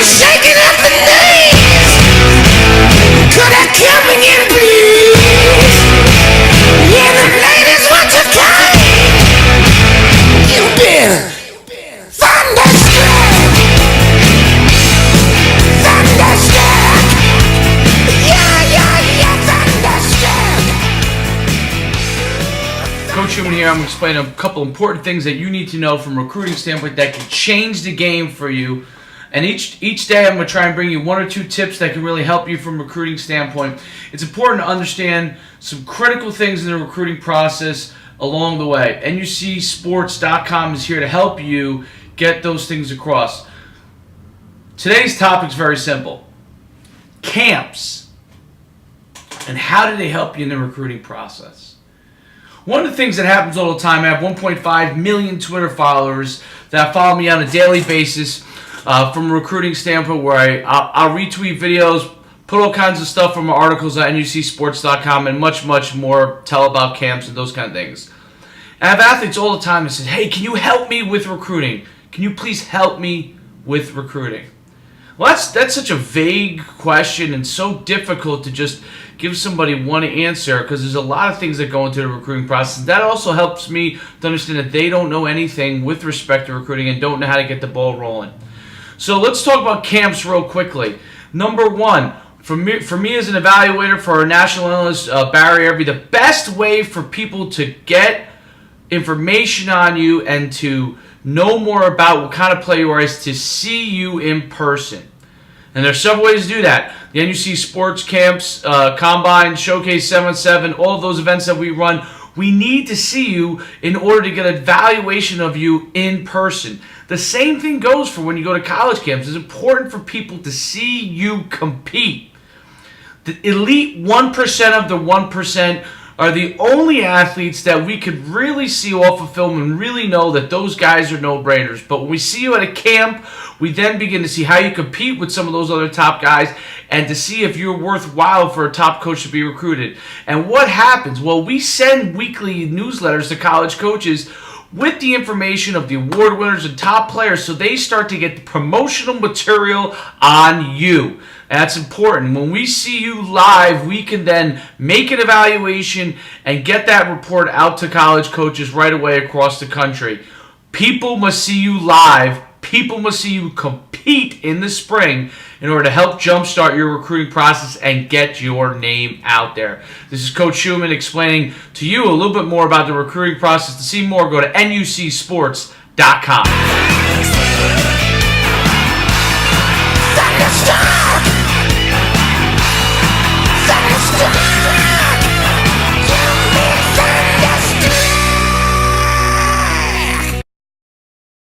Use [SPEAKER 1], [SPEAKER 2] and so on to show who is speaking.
[SPEAKER 1] shaking at the knees. Could I come again, please? Yeah, the ladies want to come. You've been thunderstruck. Thunderstruck. Yeah, thunderstruck.
[SPEAKER 2] Coach Schuman here. I'm explaining a couple important things that you need to know from a recruiting standpoint that can change the game for you. And each day I'm going to try and bring you one or two tips that can really help you from a recruiting standpoint. It's important to understand some critical things in the recruiting process along the way. NUCsports.com is here to help you get those things across. Today's topic is very simple. Camps. And how do they help you in the recruiting process? One of the things that happens all the time, I have 1.5 million Twitter followers that follow me on a daily basis from a recruiting standpoint, where I'll retweet videos, put all kinds of stuff from my articles at NUCsports.com and much, much more, tell about camps and those kind of things. And I have athletes all the time that say, hey, can you help me with recruiting? Can you please help me with recruiting? Well, that's such a vague question and so difficult to just give somebody one answer, because there's a lot of things that go into the recruiting process. That also helps me to understand that they don't know anything with respect to recruiting and don't know how to get the ball rolling. So let's talk about camps real quickly. Number one, for me as an evaluator, for our national analyst, Barry Irby, the best way for people to get information on you and to know more about what kind of player you are is to see you in person. And there's several ways to do that. The NUC Sports Camps, Combine, Showcase 7-7, all of those events that we run, we need to see you in order to get an evaluation of you in person. The same thing goes for when you go to college camps. It's important for people to see you compete. The elite 1% of the 1% are the only athletes that we could really see off of film and really know that those guys are no-brainers. But when we see you at a camp, we then begin to see how you compete with some of those other top guys and to see if you're worthwhile for a top coach to be recruited. And what happens? Well, we send weekly newsletters to college coaches with the information of the award winners and top players, so they start to get the promotional material on you. That's important. When we see you live, we can then make an evaluation and get that report out to college coaches right away across the country. People must see you live. People must see you compete in the spring in order to help jumpstart your recruiting process and get your name out there. This is Coach Schuman explaining to you a little bit more about the recruiting process. To see more, go to NUCsports.com.